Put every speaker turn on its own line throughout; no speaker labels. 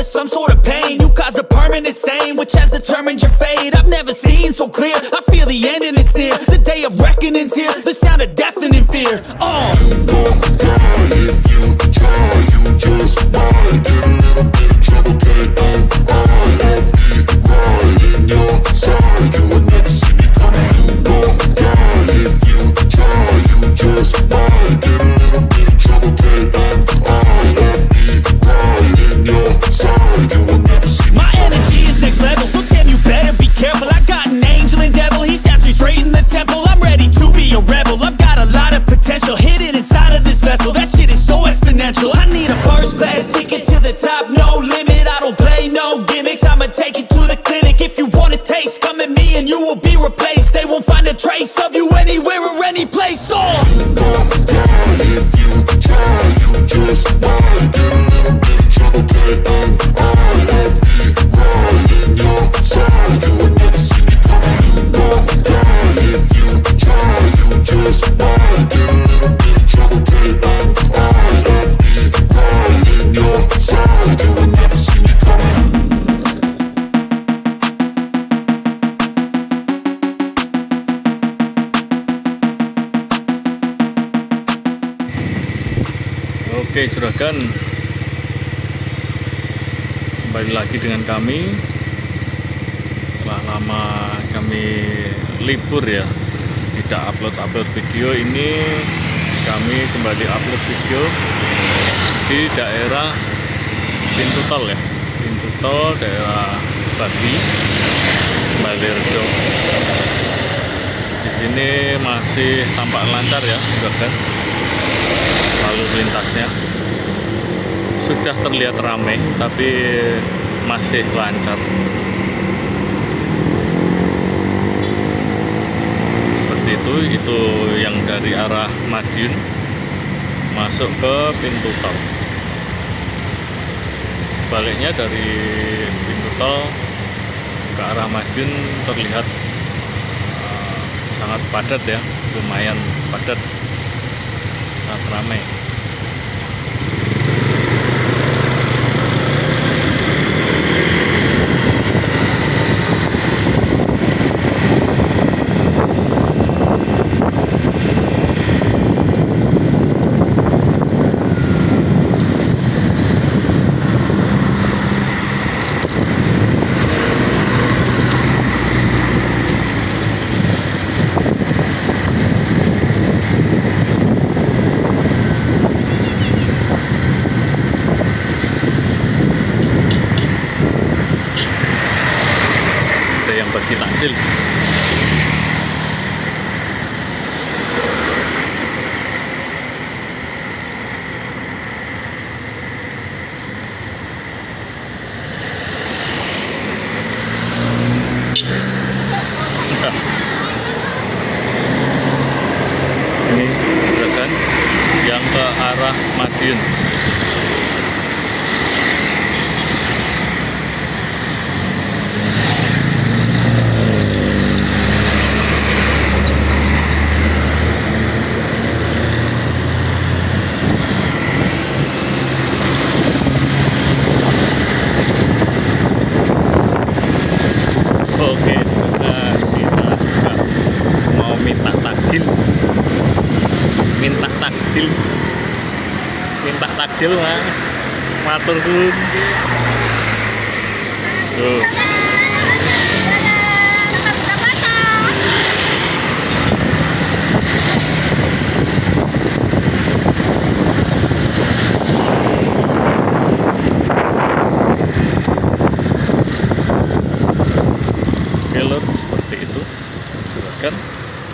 some sort of pain. You caused a permanent stain, which has determined your fate. I've never seen so clear, I feel the end and it's near. The day of reckoning's here, the sound of deafening fear.
You won't die if you try, you just might get a little bit of trouble, KMI. Right in your side, you will never see me coming. You won't die if you try, you just might get a little bit of trouble, KMI. Right in your side, you will never see me.
My energy is next level, so damn you better be careful. I got an angel and devil, he snaps me straight in the temple. I'm ready to be a rebel, I've got a lot of potential hidden inside of this vessel. That shit is so exponential. I need a first class ticket to the top, no limit. I don't play no gimmicks, I'ma take you to the clinic. If you want a taste, come at me and you will be replaced. They won't find a trace of you anywhere or any place.
You won't die if you try, you just might get a little bit of trouble, KMI. Right in your side, you will never see me coming. You won't die if you try, you just might get a little bit of trouble, KMI. Right in your side, you will never see me coming.
Oke juragan, kembali lagi dengan kami. Setelah lama kami libur ya, tidak upload video. Ini kami kembali upload video di daerah Pintu Tol ya, Pintu Tol daerah Balerejo. Di sini masih tampak lancar ya juragan, lalu lintasnya sudah terlihat ramai tapi masih lancar. Seperti itu yang dari arah Madiun masuk ke Pintu Tol. Baliknya dari Pintu Tol ke arah Madiun terlihat sangat padat ya, lumayan padat, sangat ramai. Yang bagi takjil. Ini juragan yang ke arah Madiun. Oke, kita juga mau minta takjil mas, matur suwun. Tuh. Oke lor, seperti itu juragan,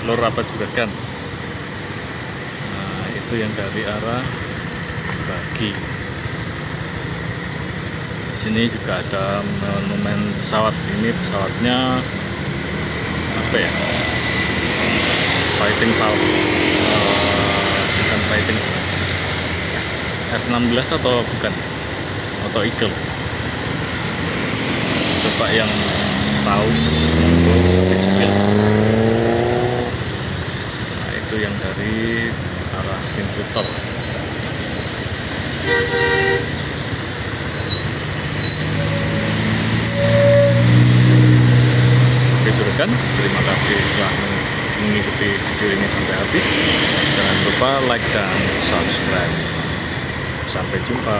lor apa juragan. Nah itu yang dari arah Bagi. Di sini juga ada monumen pesawat. Ini pesawatnya apa ya? Fighting Falcon, bukan Fighting F-16 atau bukan? Atau Eagle? Coba yang tahu di spill. Nah itu yang dari arah Pintu Tol. ucapkan terima kasih telah mengikuti video ini sampai habis. Jangan lupa like dan subscribe. Sampai jumpa.